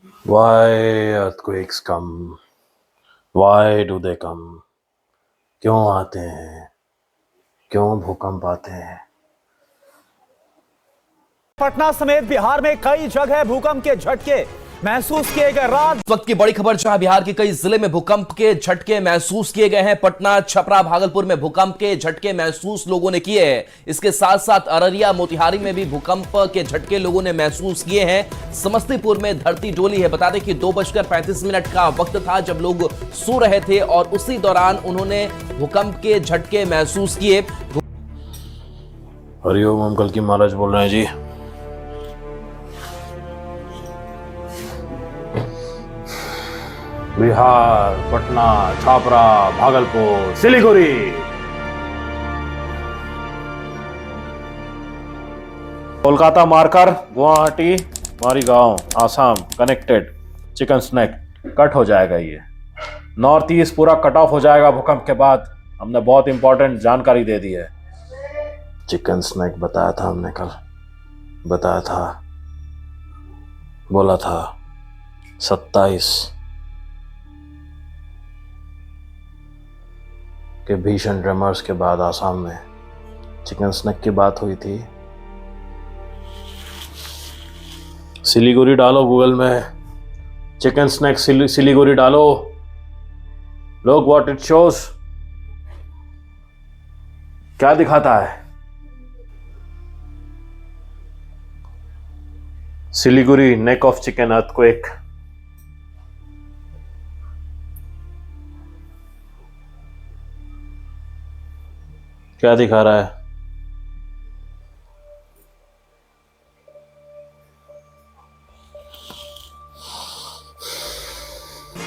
Why earthquakes come? Why do they come? क्यों आते हैं? क्यों भूकंप आते हैं? पटना समेत बिहार में कई जगह भूकंप के झटके महसूस किए गए। रात वक्त की बड़ी खबर, जहां बिहार के कई जिले में भूकंप के झटके महसूस किए गए हैं। पटना, छपरा, भागलपुर में भूकंप के झटके महसूस लोगों ने किए हैं। इसके साथ साथ अररिया, मोतिहारी में भी भूकंप के झटके लोगों ने महसूस किए हैं। समस्तीपुर में धरती डोली है। बता दें कि 2:35 का वक्त था जब लोग सो रहे थे और उसी दौरान उन्होंने भूकंप के झटके महसूस किए। हरिओम, हम कल की महाराज बोल रहे हैं जी। बिहार, पटना, छापरा, भागलपुर, सिलीगुड़ी, कोलकाता मारकर गुवाहाटी, मारीगांव, आसाम कनेक्टेड, चिकन स्नैक कट हो जाएगा। ये नॉर्थ ईस्ट पूरा कट ऑफ हो जाएगा भूकंप के बाद। हमने बहुत इंपॉर्टेंट जानकारी दे दी है। चिकन स्नैक बताया था हमने कल, बताया था, बोला था 27 के भीषण ट्रेमर्स के बाद आसाम में चिकन स्नैक की बात हुई थी। सिलीगुड़ी डालो गूगल में, चिकन स्नैक सिलीगुड़ी डालो, लोग व्हाट इट शोज क्या दिखाता है। Siliguri neck of chicken earthquake. क्या दिखा रहा है?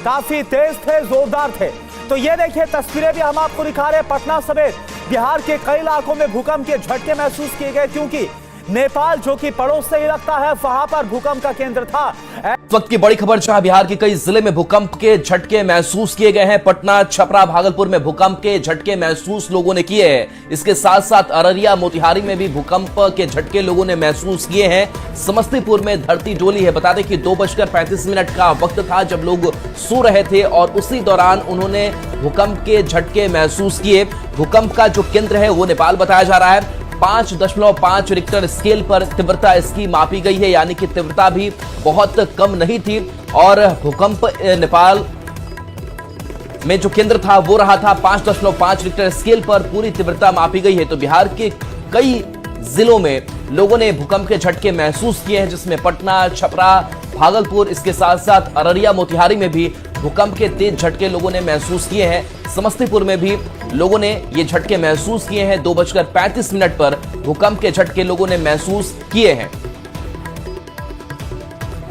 काफी तेज थे, जोरदार थे। तो ये देखिए तस्वीरें भी हम आपको दिखा रहे हैं। पटना समेत बिहार के कई इलाकों में भूकंप के झटके महसूस किए गए, क्योंकि नेपाल जो कि पड़ोस से ही लगता है, वहां पर भूकंप का केंद्र था। वक्त की बड़ी खबर, जहां बिहार के कई जिले में भूकंप के झटके महसूस किए गए हैं। पटना, छपरा, भागलपुर में भूकंप के झटके महसूस लोगों ने किए हैं। इसके साथ साथ अररिया, मोतिहारी में भी भूकंप के झटके लोगों ने महसूस किए हैं। समस्तीपुर में धरती डोली है। बता दें कि 2:35 का वक्त था जब लोग सो रहे थे और उसी दौरान उन्होंने भूकंप के झटके महसूस किए। भूकंप का जो केंद्र है वो नेपाल बताया जा रहा है। 5.5 रिक्टर स्केल पर तीव्रता इसकी मापी गई है, यानी कि तीव्रता भी बहुत कम नहीं थी। और भूकंप नेपाल में जो केंद्र था वो रहा था 5.5 रिक्टर स्केल पर पूरी तीव्रता मापी गई है। तो बिहार के कई जिलों में लोगों ने भूकंप के झटके महसूस किए हैं, जिसमें पटना, छपरा, भागलपुर, इसके साथ साथ अररिया, मोतिहारी में भी भूकंप के तेज झटके लोगों ने महसूस किए हैं। समस्तीपुर में भी लोगों ने ये झटके महसूस किए हैं। 2:35 पर भूकंप के झटके लोगों ने महसूस किए हैं।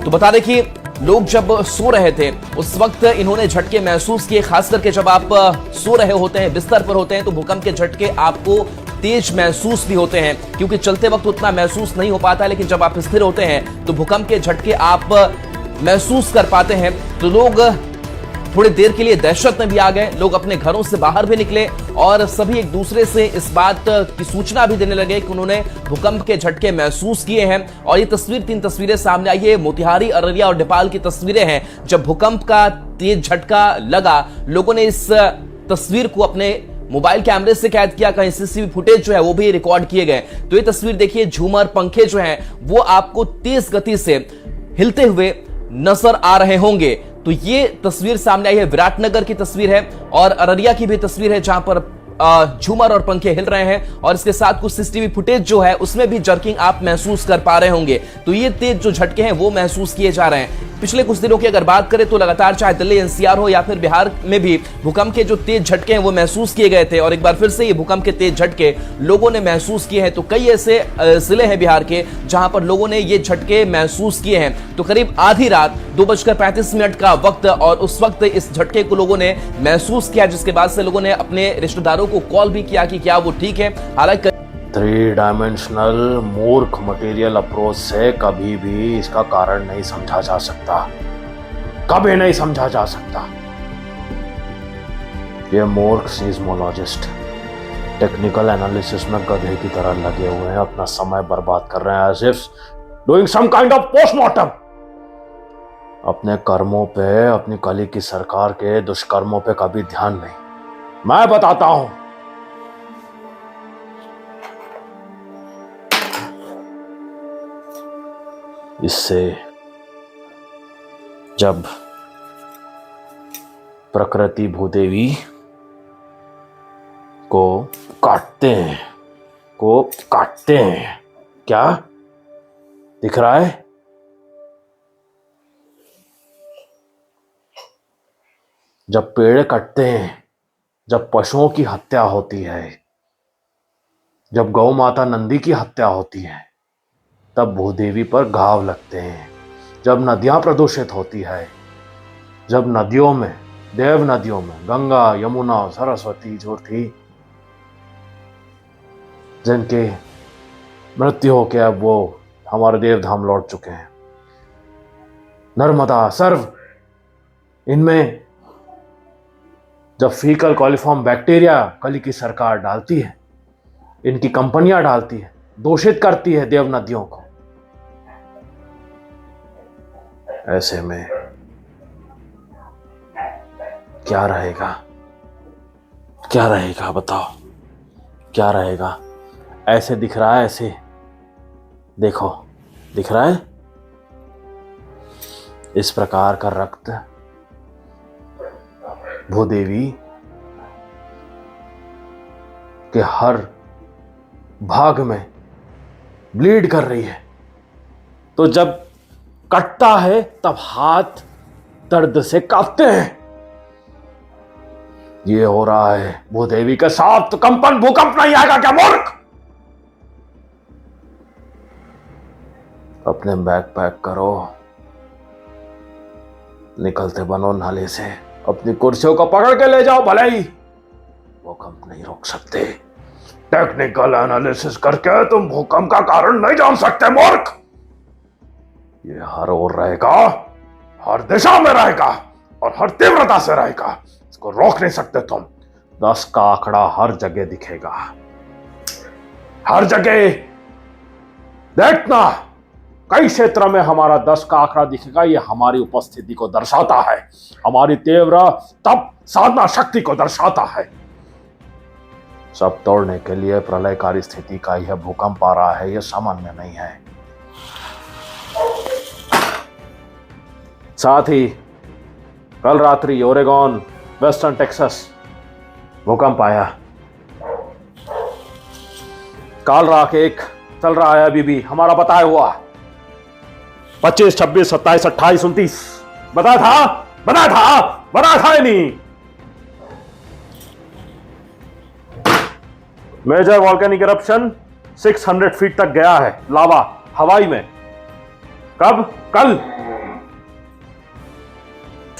तो बता दें कि लोग जब सो रहे थे उस वक्त इन्होंने झटके महसूस किए। खास करके जब आप सो रहे होते हैं, बिस्तर पर होते हैं, तो भूकंप के झटके आपको तेज महसूस भी होते हैं, क्योंकि चलते वक्त उतना महसूस नहीं हो पाता है, लेकिन जब आप स्थिर होते हैं तो भूकंप के झटके आप महसूस कर पाते हैं। तो लोग थोड़ी देर के लिए दहशत में भी आ गए। लोग अपने घरों से बाहर भी निकले और सभी एक दूसरे से इस बात की सूचना भी देने लगे कि उन्होंने भूकंप के झटके महसूस किए हैं। और ये 3 तस्वीरें सामने आई है। मोतिहारी, अररिया और नेपाल की तस्वीरें हैं। जब भूकंप का तेज झटका लगा, लोगों ने इस तस्वीर को अपने मोबाइल कैमरे से कैद किया। कहीं सीसीटीवी फुटेज जो है वो भी रिकॉर्ड किए गए। तो ये तस्वीर देखिए, झूमर, पंखे जो हैं वो आपको तेज गति से हिलते हुए नजर आ रहे होंगे। तो ये तस्वीर सामने आई है, विराटनगर की तस्वीर है और अररिया की भी तस्वीर है, जहां पर झूमर और पंखे हिल रहे हैं। और इसके साथ कुछ सीसीटीवी फुटेज जो है उसमें भी जर्किंग आप महसूस कर पा रहे होंगे। तो ये तेज जो झटके हैं वो महसूस किए जा रहे हैं। पिछले कुछ दिनों की अगर बात करें तो लगातार चाहे दिल्ली एनसीआर हो या फिर बिहार में भी भूकंप के जो तेज झटके हैं वो महसूस किए गए थे। और एक बार फिर से ये भूकंप के तेज झटके लोगों ने महसूस किए हैं। तो कई ऐसे जिले हैं बिहार के जहां पर लोगों ने ये झटके महसूस किए हैं। तो करीब आधी रात 2:35 का वक्त, और उस वक्त इस झटके को लोगों ने महसूस किया, जिसके बाद से लोगों ने अपने रिश्तेदारों को कॉल भी किया कि क्या वो ठीक है। हालांकि 3 डायमेंशनल मूर्ख मटेरियल अप्रोच से कभी भी इसका कारण नहीं समझा जा सकता, कभी नहीं समझा जा सकता। ये मूर्ख सीस्मोलॉजिस्ट टेक्निकल एनालिसिस में गधे की तरह लगे हुए हैं, अपना समय बर्बाद कर रहे हैं, as if doing some kind of postmortem। अपने कर्मों पे, अपनी कली की सरकार के दुष्कर्मों पे कभी ध्यान नहीं। मैं बताता हूं। इससे जब प्रकृति भूदेवी को काटते हैं, क्या दिख रहा है? जब पेड़ कटते हैं, जब पशुओं की हत्या होती है, जब गौ माता नंदी की हत्या होती है, तब भूदेवी पर घाव लगते हैं। जब नदियां प्रदूषित होती है, जब नदियों में, देव नदियों में, गंगा, यमुना, सरस्वती जो थी, जिनके मृत्यु होके अब वो हमारे देव धाम लौट चुके हैं, नर्मदा, सर्व, इनमें जब फीकल कॉलिफॉर्म बैक्टीरिया कली की सरकार डालती है, इनकी कंपनियां डालती है, दूषित करती है देव नदियों को, ऐसे में क्या रहेगा? क्या रहेगा बताओ? क्या रहेगा? ऐसे दिख रहा है, ऐसे देखो, दिख रहा है इस प्रकार का रक्त भूदेवी के हर भाग में ब्लीड कर रही है। तो जब कटता है तब हाथ दर्द से कांपते हैं। ये हो रहा है भूदेवी के साथ। तो कंपन, भूकंप नहीं आएगा क्या मूर्ख? अपने बैग पैक करो, निकलते बनो नाले से। अपनी कुर्सियों को पकड़ के ले जाओ, भले ही भूकंप नहीं रोक सकते। टेक्निकल एनालिसिस करके तुम भूकंप का कारण नहीं जान सकते मूर्ख। ये हर ओर रहेगा, हर दिशा में रहेगा और हर तीव्रता से रहेगा। इसको रोक नहीं सकते तुम। 10 का आंकड़ा हर जगह दिखेगा, हर जगह। देखना, कई क्षेत्र में हमारा 10 का आंकड़ा दिखेगा। ये हमारी उपस्थिति को दर्शाता है, हमारी तीव्र तप साधना शक्ति को दर्शाता है। सब तोड़ने के लिए प्रलयकारी स्थिति का यह भूकंप आ रहा है, यह सामान्य नहीं है। साथ ही कल रात्रि ओरेगॉन, वेस्टर्न टेक्सास भूकंप आया। काल रात एक चल रहा है अभी भी, हमारा बताया हुआ 25, 26, 27, 28, 29 बताया था नहीं। मेजर वॉल्केनिक इरप्शन 600 फीट तक गया है, लावा हवाई में। कब? कल।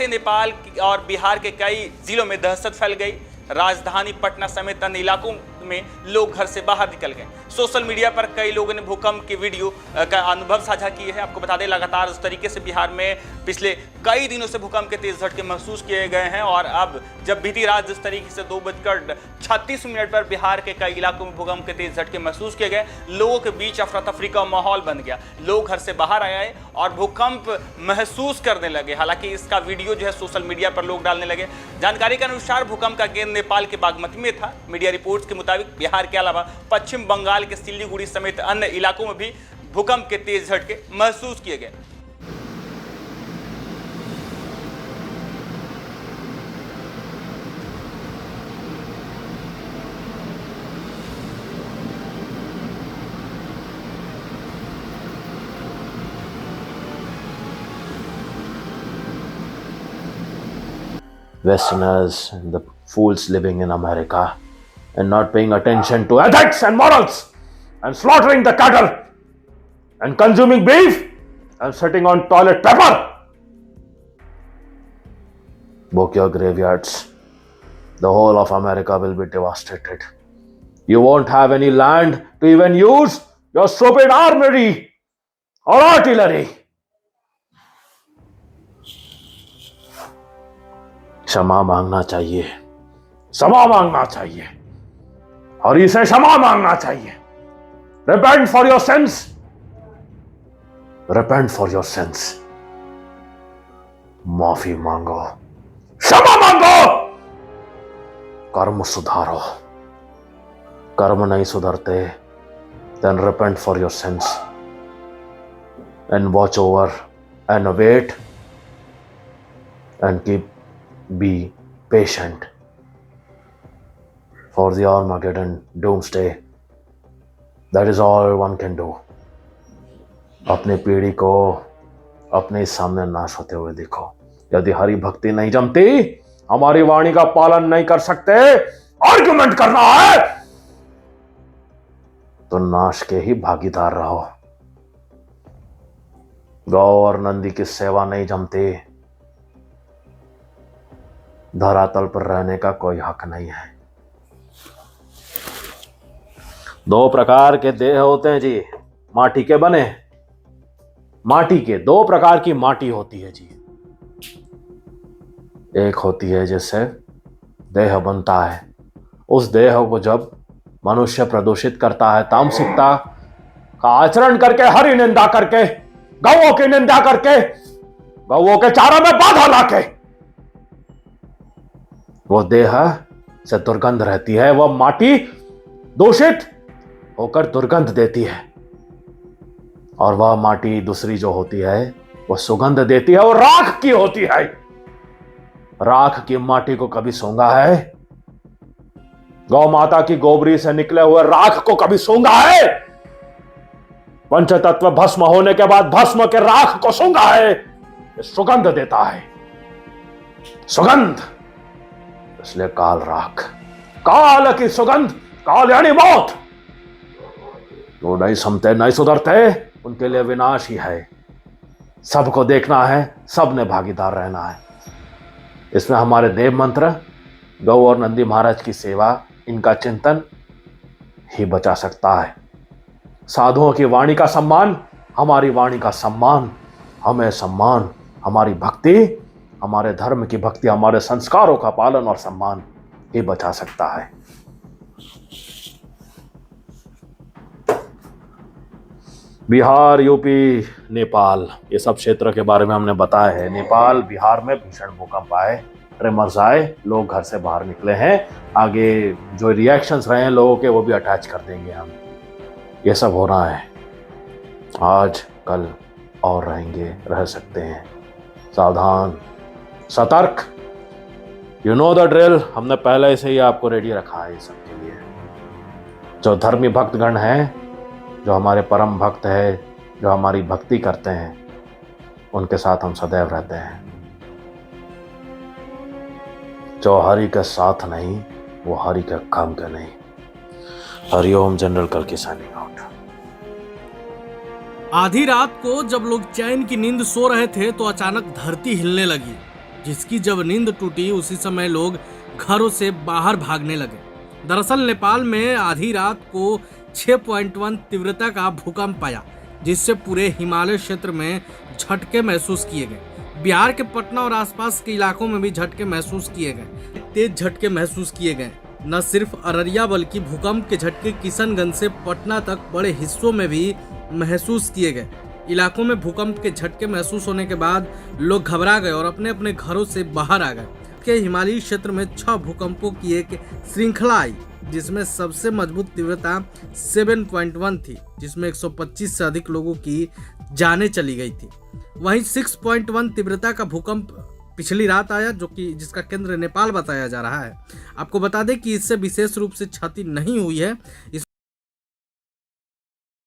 नेपाल और बिहार के कई जिलों में दहशत फैल गई। राजधानी पटना समेत अन्य इलाकों में लोग घर से बाहर निकल गए। सोशल मीडिया पर कई लोगों ने भूकंप की वीडियो का अनुभव साझा किए हैं। आपको बता दें, लगातार इस तरीके से बिहार में पिछले कई दिनों से भूकंप के तेज झटके महसूस किए गए हैं। और अब जब बीती रात जिस तरीके से 2:36 पर बिहार के कई इलाकों में भूकंप के तेज झटके महसूस किए गए, लोगों के बीच अफरा तफरी का माहौल बन गया। लोग घर से बाहर आए और भूकंप महसूस करने लगे। हालांकि इसका वीडियो जो है सोशल मीडिया पर लोग डालने लगे। जानकारी के अनुसार भूकंप का केंद्र नेपाल के बागमती में था। मीडिया रिपोर्ट्स के मुताबिक बिहार के अलावा पश्चिम बंगाल के सिलीगुड़ी समेत अन्य इलाकों में भी भूकंप के तेज झटके महसूस किए गए। Westerners and the fools living in America and not paying attention to ethics and morals and slaughtering the cattle and consuming beef and sitting on toilet paper. Book your graveyards. The whole of America will be devastated. You won't have any land to even use your stupid armory or artillery. क्षमा मांगना चाहिए, क्षमा मांगना चाहिए और इसे क्षमा मांगना चाहिए। Repent for your sins. Repent for your sins. माफी मांगो, क्षमा मांगो, कर्म सुधारो। कर्म नहीं सुधरते, then repent for your sins and watch over and wait and be patient for the Armageddon doomsday. That is all one can do. अपनी पीढ़ी को अपने सामने नाश होते हुए देखो। यदि हरि भक्ति नहीं जमती, हमारी वाणी का पालन नहीं कर सकते, आर्गुमेंट करना है तो नाश के ही भागीदार रहो। गौ और नंदी की सेवा नहीं जमती, धरातल पर रहने का कोई हक नहीं है। दो प्रकार के देह होते हैं जी, माटी के बने। माटी के दो प्रकार की माटी होती है जी। एक होती है जिससे देह बनता है, उस देह को जब मनुष्य प्रदूषित करता है, तामसिकता का आचरण करके, हरि निंदा करके, गौओं की निंदा करके, गौओं के चारा में बाधा लाके, वो देह से दुर्गंध रहती है। वह माटी दूषित होकर दुर्गंध देती है, और वह माटी दूसरी जो होती है वह सुगंध देती है, और राख की होती है। राख की माटी को कभी सूंघा है? गौ माता की गोबरी से निकले हुए राख को कभी सूंघा है? पंचतत्व भस्म होने के बाद भस्म के राख को सूंघा है? ये सुगंध देता है, सुगंध। इसलिए काल राख, काल की सुगंध, काल यानी मौत। जो नहीं समते, नहीं सुधरते, उनके लिए विनाश ही है। सबको देखना है, सबने भागीदार रहना है। इसमें हमारे देव मंत्र, गौ और नंदी महाराज की सेवा, इनका चिंतन ही बचा सकता है। साधुओं की वाणी का सम्मान, हमारी वाणी का सम्मान, हमें सम्मान, हमारी भक्ति, हमारे धर्म की भक्ति, हमारे संस्कारों का पालन और सम्मान ही बचा सकता है। बिहार, यूपी, नेपाल, ये सब क्षेत्र के बारे में हमने बताया है। नेपाल, बिहार में भीषण भूकंप आए, ट्रेमर्स आए, लोग घर से बाहर निकले हैं। आगे जो रिएक्शंस रहे हैं लोगों के, वो भी अटैच कर देंगे हम। ये सब हो रहा है आज, कल और रहेंगे, रह सकते हैं। सावधान, सतर्क, यू नो द ड्रिल। हमने पहले से ही आपको रेडी रखा है इस सब के लिए। जो धर्मी भक्तगण हैं, जो हमारे परम भक्त है, जो हमारी भक्ति करते हैं, उनके साथ हम सदैव रहते हैं। जो हरि के साथ नहीं, वो हरि के काम के नहीं। हरिओम, जनरल कल्कि साइनिंग आउट। आधी रात को जब लोग चैन की नींद सो रहे थे तो अचानक धरती हिलने लगी, जिसकी जब नींद टूटी उसी समय लोग घरों से बाहर भागने लगे। दरअसल नेपाल में आधी रात को 6.1 तीव्रता का भूकंप आया, जिससे पूरे हिमालय क्षेत्र में झटके महसूस किए गए। बिहार के पटना और आसपास के इलाकों में भी झटके महसूस किए गए। तेज झटके महसूस किए गए। न सिर्फ अररिया बल्कि भूकंप के झटके किशनगंज से पटना तक बड़े हिस्सों में भी महसूस किए गए। इलाकों में भूकंप के झटके महसूस होने के बाद लोग घबरा गए और अपने अपने घरों से बाहर आ गए। के हिमालयी क्षेत्र में 6 भूकंपों की एक श्रृंखला आई, जिसमें सबसे मजबूत तीव्रता 7.1 थी, जिसमें 125 से अधिक लोगों की जानें चली गई थी। वहीं 6.1 तीव्रता का भूकंप पिछली रात आया, जो कि जिसका केंद्र नेपाल बताया जा रहा है। आपको बता दें कि इससे विशेष रूप से क्षति नहीं हुई है।